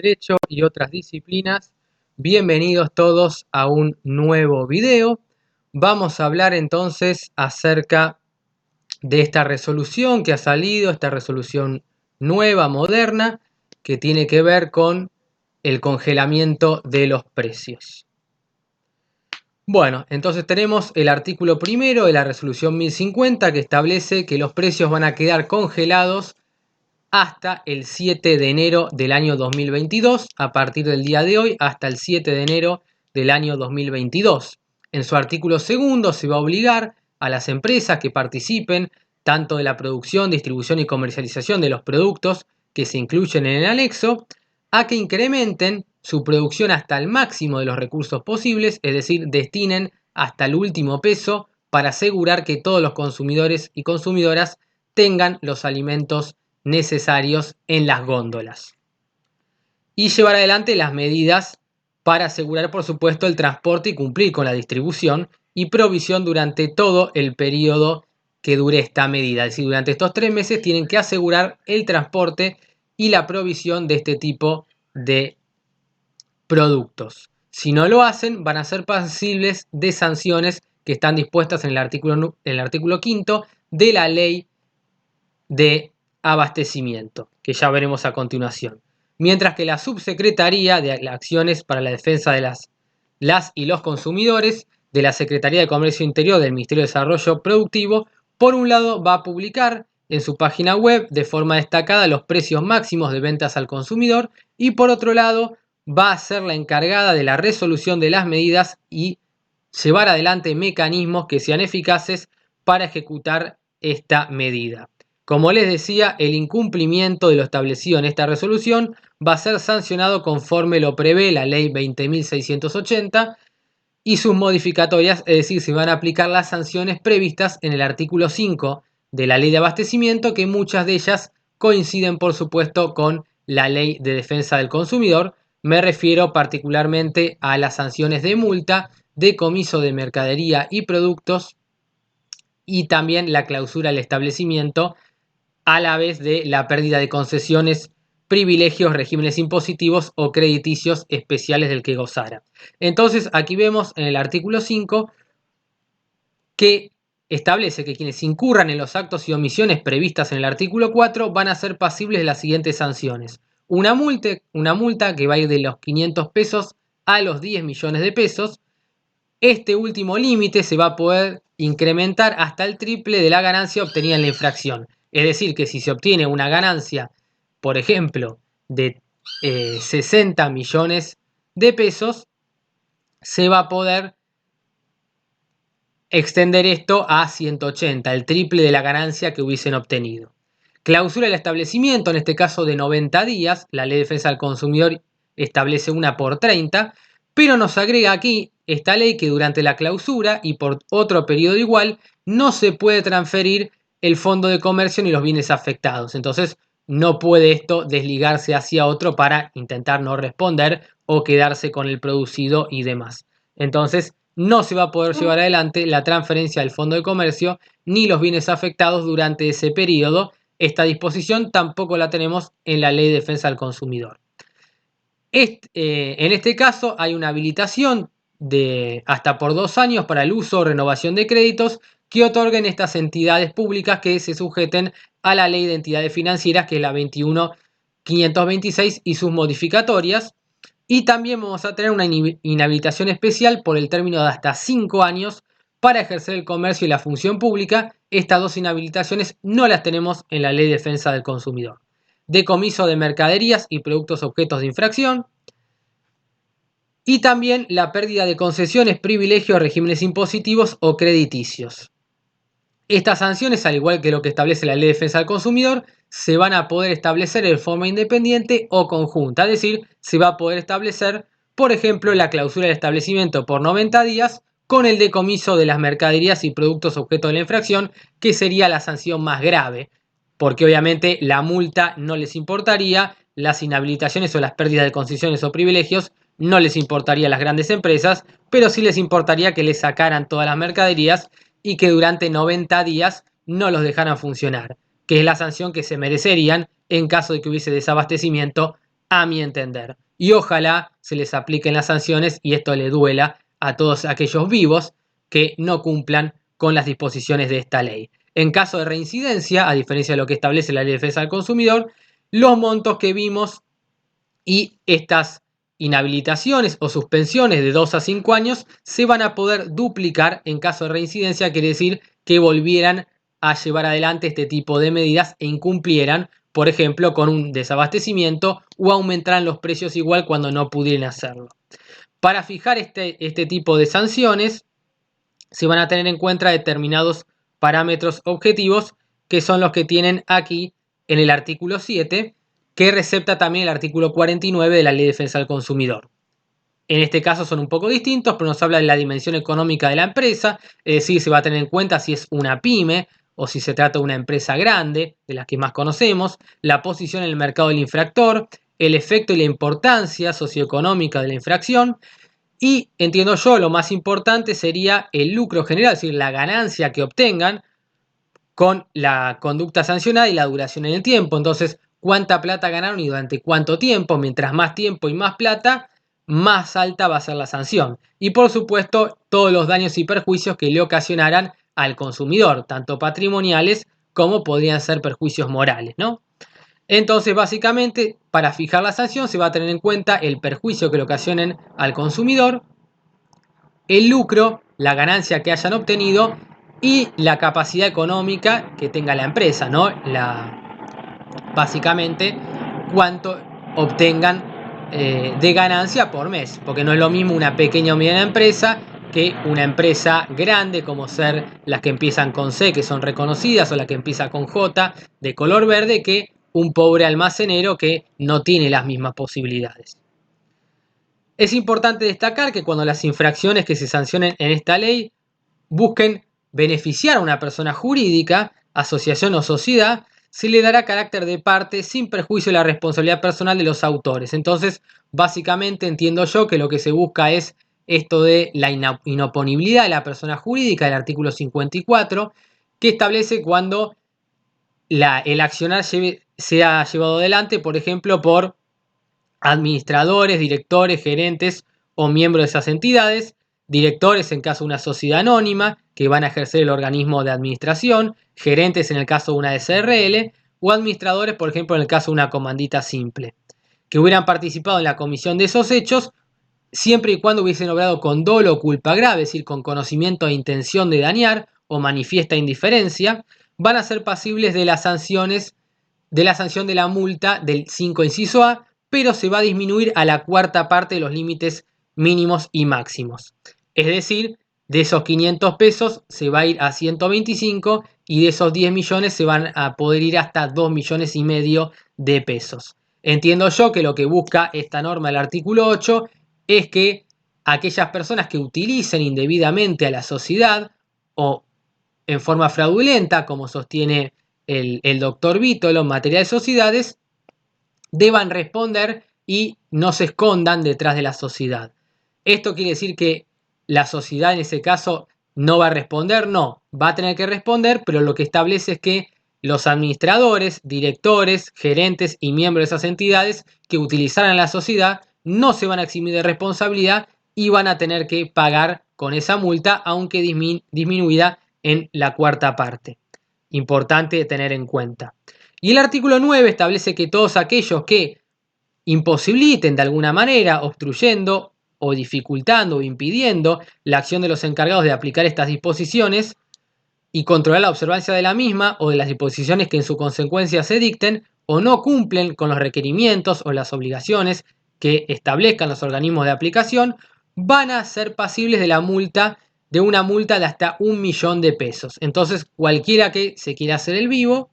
Derecho y otras disciplinas. Bienvenidos todos a un nuevo video. Vamos a hablar entonces acerca de esta resolución que ha salido, esta resolución nueva, moderna, que tiene que ver con el congelamiento de los precios. Bueno, entonces tenemos el artículo primero de la resolución 1050 que establece que los precios van a quedar congelados hasta el 7 de enero del año 2022, a partir del día de hoy hasta el 7 de enero del año 2022. En su artículo segundo se va a obligar a las empresas que participen tanto de la producción, distribución y comercialización de los productos que se incluyen en el anexo, a que incrementen su producción hasta el máximo de los recursos posibles, es decir, destinen hasta el último peso para asegurar que todos los consumidores y consumidoras tengan los alimentos necesarios en las góndolas y llevar adelante las medidas para asegurar, por supuesto, el transporte y cumplir con la distribución y provisión durante todo el periodo que dure esta medida. Es decir, durante estos 3 meses tienen que asegurar el transporte y la provisión de este tipo de productos. Si no lo hacen, van a ser pasibles de sanciones que están dispuestas en el artículo quinto de la ley de abastecimiento, que ya veremos a continuación. Mientras que la Subsecretaría de Acciones para la Defensa de las y los Consumidores de la Secretaría de Comercio Interior del Ministerio de Desarrollo Productivo, por un lado va a publicar en su página web de forma destacada los precios máximos de ventas al consumidor y por otro lado va a ser la encargada de la resolución de las medidas y llevar adelante mecanismos que sean eficaces para ejecutar esta medida. Como les decía, el incumplimiento de lo establecido en esta resolución va a ser sancionado conforme lo prevé la ley 20.680 y sus modificatorias, es decir, se van a aplicar las sanciones previstas en el artículo 5 de la ley de abastecimiento, que muchas de ellas coinciden, por supuesto, con la ley de defensa del consumidor. Me refiero particularmente a las sanciones de multa, decomiso de mercadería y productos y también la clausura del establecimiento, a la vez de la pérdida de concesiones, privilegios, regímenes impositivos o crediticios especiales del que gozara. Entonces, aquí vemos en el artículo 5 que establece que quienes incurran en los actos y omisiones previstas en el artículo 4 van a ser pasibles de las siguientes sanciones. Una multa que va a ir de los 500 pesos a los 10 millones de pesos. Este último límite se va a poder incrementar hasta el triple de la ganancia obtenida en la infracción. Es decir, que si se obtiene una ganancia, por ejemplo, de 60 millones de pesos, se va a poder extender esto a 180, el triple de la ganancia que hubiesen obtenido. Clausura del establecimiento, en este caso de 90 días, la Ley de Defensa del Consumidor establece una por 30, pero nos agrega aquí esta ley que durante la clausura y por otro periodo igual no se puede transferir el fondo de comercio ni los bienes afectados. Entonces no puede esto desligarse hacia otro para intentar no responder o quedarse con el producido y demás. Entonces no se va a poder llevar adelante la transferencia del fondo de comercio ni los bienes afectados durante ese periodo. Esta disposición tampoco la tenemos en la Ley de Defensa del Consumidor. En este caso hay una habilitación de hasta por 2 años para el uso o renovación de créditos que otorguen estas entidades públicas que se sujeten a la Ley de Entidades Financieras, que es la 21.526 y sus modificatorias. Y también vamos a tener una inhabilitación especial por el término de hasta 5 años para ejercer el comercio y la función pública. Estas dos inhabilitaciones no las tenemos en la Ley de Defensa del Consumidor. Decomiso de mercaderías y productos objetos de infracción. Y también la pérdida de concesiones, privilegios, regímenes impositivos o crediticios. Estas sanciones, al igual que lo que establece la Ley de Defensa del Consumidor, se van a poder establecer de forma independiente o conjunta. Es decir, se va a poder establecer, por ejemplo, la clausura del establecimiento por 90 días con el decomiso de las mercaderías y productos objeto de la infracción, que sería la sanción más grave, porque obviamente la multa no les importaría, las inhabilitaciones o las pérdidas de concesiones o privilegios no les importaría a las grandes empresas, pero sí les importaría que les sacaran todas las mercaderías y que durante 90 días no los dejaran funcionar, que es la sanción que se merecerían en caso de que hubiese desabastecimiento a mi entender. Y ojalá se les apliquen las sanciones y esto le duela a todos aquellos vivos que no cumplan con las disposiciones de esta ley. En caso de reincidencia, a diferencia de lo que establece la Ley de Defensa del Consumidor, los montos que vimos y estas inhabilitaciones o suspensiones de 2 a 5 años se van a poder duplicar en caso de reincidencia, quiere decir que volvieran a llevar adelante este tipo de medidas e incumplieran, por ejemplo, con un desabastecimiento o aumentaran los precios igual cuando no pudieran hacerlo. Para fijar este tipo de sanciones, se van a tener en cuenta determinados parámetros objetivos que son los que tienen aquí en el artículo 7, que recepta también el artículo 49 de la Ley de Defensa del Consumidor. En este caso son un poco distintos, pero nos habla de la dimensión económica de la empresa, es decir, se va a tener en cuenta si es una pyme o si se trata de una empresa grande, de las que más conocemos, la posición en el mercado del infractor, el efecto y la importancia socioeconómica de la infracción, y entiendo yo, lo más importante sería el lucro general, es decir, la ganancia que obtengan con la conducta sancionada y la duración en el tiempo. Entonces, cuánta plata ganaron y durante cuánto tiempo. Mientras más tiempo y más plata, más alta va a ser la sanción. Y por supuesto, todos los daños y perjuicios que le ocasionarán al consumidor, tanto patrimoniales como podrían ser perjuicios morales, ¿no? Entonces, básicamente, para fijar la sanción se va a tener en cuenta el perjuicio que le ocasionen al consumidor, el lucro, la ganancia que hayan obtenido y la capacidad económica que tenga la empresa, ¿no? Básicamente, cuánto obtengan de ganancia por mes, porque no es lo mismo una pequeña o mediana empresa que una empresa grande como ser las que empiezan con C, que son reconocidas, o la que empieza con J, de color verde, que un pobre almacenero que no tiene las mismas posibilidades. Es importante destacar que cuando las infracciones que se sancionen en esta ley busquen beneficiar a una persona jurídica, asociación o sociedad, se le dará carácter de parte sin perjuicio de la responsabilidad personal de los autores. Entonces, básicamente entiendo yo que lo que se busca es esto de la inoponibilidad de la persona jurídica del artículo 54, que establece cuando el accionar sea llevado adelante, por ejemplo, por administradores, directores, gerentes o miembros de esas entidades, directores en caso de una sociedad anónima que van a ejercer el organismo de administración, gerentes en el caso de una SRL o administradores, por ejemplo, en el caso de una comandita simple, que hubieran participado en la comisión de esos hechos siempre y cuando hubiesen obrado con dolo o culpa grave, es decir, con conocimiento e intención de dañar o manifiesta indiferencia, van a ser pasibles de las sanciones de la sanción de la multa del 5 inciso A, pero se va a disminuir a la cuarta parte de los límites mínimos y máximos. Es decir, de esos 500 pesos se va a ir a 125 y de esos 10 millones se van a poder ir hasta 2 millones y medio de pesos. Entiendo yo que lo que busca esta norma del artículo 8 es que aquellas personas que utilicen indebidamente a la sociedad o en forma fraudulenta, como sostiene el doctor Vítolo en materia de sociedades, deban responder y no se escondan detrás de la sociedad. ¿Esto quiere decir que la sociedad en ese caso no va a responder? No, va a tener que responder, pero lo que establece es que los administradores, directores, gerentes y miembros de esas entidades que utilizaran la sociedad no se van a eximir de responsabilidad y van a tener que pagar con esa multa, aunque disminuida en la cuarta parte. Importante tener en cuenta. Y el artículo 9 establece que todos aquellos que imposibiliten de alguna manera, obstruyendo o dificultando o impidiendo la acción de los encargados de aplicar estas disposiciones y controlar la observancia de la misma o de las disposiciones que en su consecuencia se dicten o no cumplen con los requerimientos o las obligaciones que establezcan los organismos de aplicación, van a ser pasibles de la multa, de una multa de hasta 1 millón de pesos. Entonces, cualquiera que se quiera hacer el vivo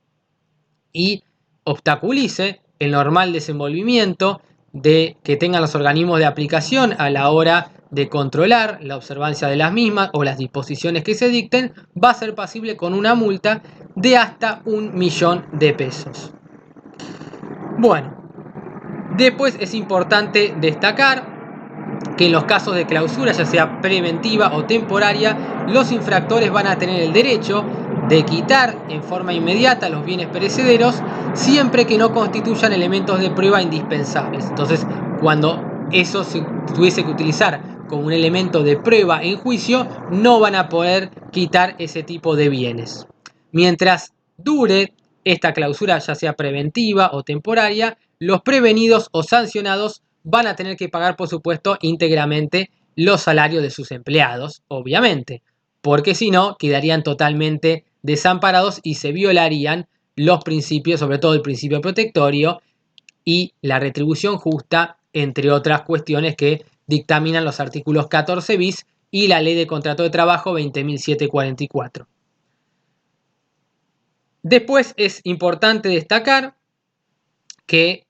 y obstaculice el normal desenvolvimiento de que tengan los organismos de aplicación a la hora de controlar la observancia de las mismas o las disposiciones que se dicten, va a ser pasible con una multa de hasta 1 millón de pesos. Bueno, después es importante destacar que en los casos de clausura, ya sea preventiva o temporaria, los infractores van a tener el derecho de quitar en forma inmediata los bienes perecederos siempre que no constituyan elementos de prueba indispensables. Entonces, cuando eso se tuviese que utilizar como un elemento de prueba en juicio, no van a poder quitar ese tipo de bienes. Mientras dure esta clausura, ya sea preventiva o temporaria, los prevenidos o sancionados van a tener que pagar, por supuesto, íntegramente los salarios de sus empleados, obviamente, porque si no, quedarían totalmente desamparados y se violarían los principios, sobre todo el principio protectorio y la retribución justa, entre otras cuestiones que dictaminan los artículos 14 bis y la Ley de Contrato de Trabajo 20.744. Después es importante destacar que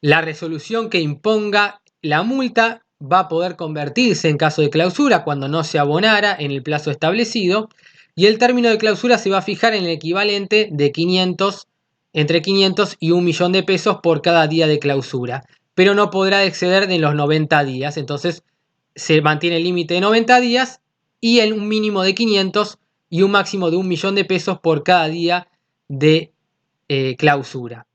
la resolución que imponga la multa va a poder convertirse en caso de clausura cuando no se abonara en el plazo establecido, y el término de clausura se va a fijar en el equivalente de entre 500 y 1 millón de pesos por cada día de clausura, pero no podrá exceder de los 90 días. Entonces se mantiene el límite de 90 días y un mínimo de 500 y un máximo de 1 millón de pesos por cada día de clausura.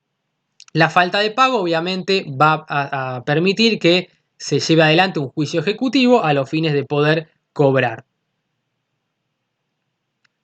La falta de pago obviamente va a permitir que se lleve adelante un juicio ejecutivo a los fines de poder cobrar,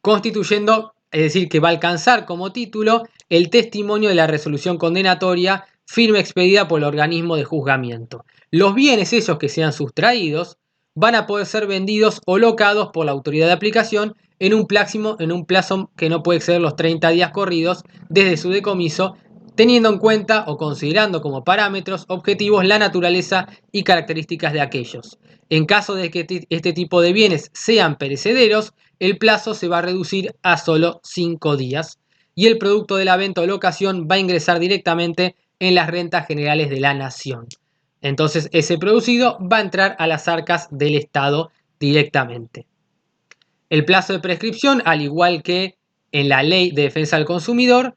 constituyendo, es decir, que va a alcanzar como título el testimonio de la resolución condenatoria firme expedida por el organismo de juzgamiento. Los bienes esos que sean sustraídos van a poder ser vendidos o locados por la autoridad de aplicación en un plazo que no puede exceder los 30 días corridos desde su decomiso, teniendo en cuenta o considerando como parámetros objetivos la naturaleza y características de aquellos. En caso de que este tipo de bienes sean perecederos, el plazo se va a reducir a solo 5 días y el producto de la venta o locación va a ingresar directamente en las rentas generales de la nación. Entonces ese producido va a entrar a las arcas del Estado directamente. El plazo de prescripción, al igual que en la Ley de Defensa del Consumidor,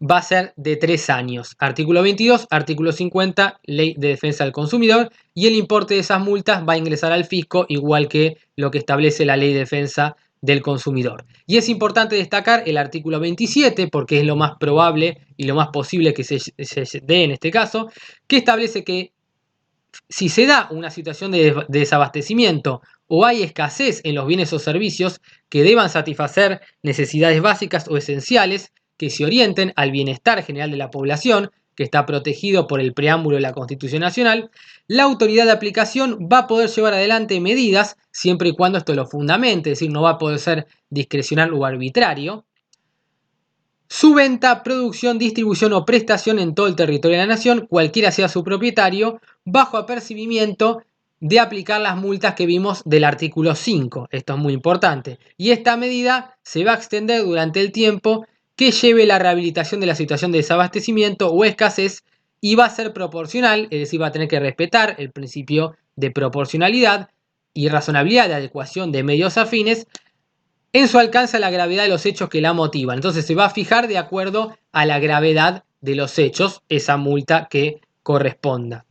va a ser de 3 años. Artículo 22, artículo 50, Ley de Defensa del Consumidor, y el importe de esas multas va a ingresar al fisco, igual que lo que establece la Ley de Defensa del Consumidor. Y es importante destacar el artículo 27, porque es lo más probable y lo más posible que se dé en este caso, que establece que si se da una situación de desabastecimiento o hay escasez en los bienes o servicios que deban satisfacer necesidades básicas o esenciales que se orienten al bienestar general de la población, que está protegido por el preámbulo de la Constitución Nacional, la autoridad de aplicación va a poder llevar adelante medidas siempre y cuando esto lo fundamente, es decir, no va a poder ser discrecional o arbitrario. Su venta, producción, distribución o prestación en todo el territorio de la nación, cualquiera sea su propietario, bajo apercibimiento de aplicar las multas que vimos del artículo 5. Esto es muy importante. Y esta medida se va a extender durante el tiempo que lleve la rehabilitación de la situación de desabastecimiento o escasez y va a ser proporcional, es decir, va a tener que respetar el principio de proporcionalidad y razonabilidad de adecuación de medios afines en su alcance a la gravedad de los hechos que la motivan. Entonces se va a fijar de acuerdo a la gravedad de los hechos esa multa que corresponda.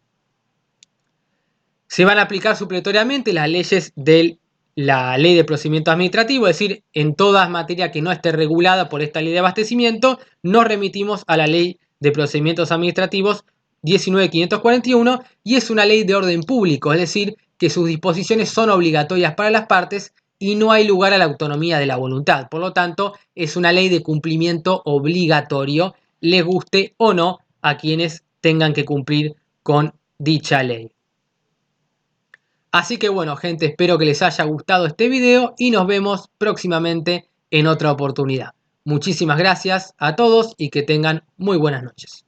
Se van a aplicar supletoriamente las leyes de la Ley de Procedimiento Administrativo, es decir, en toda materia que no esté regulada por esta Ley de Abastecimiento, nos remitimos a la Ley de Procedimientos Administrativos 19.541 y es una ley de orden público, es decir, que sus disposiciones son obligatorias para las partes y no hay lugar a la autonomía de la voluntad. Por lo tanto, es una ley de cumplimiento obligatorio, les guste o no a quienes tengan que cumplir con dicha ley. Así que bueno, gente, espero que les haya gustado este video y nos vemos próximamente en otra oportunidad. Muchísimas gracias a todos y que tengan muy buenas noches.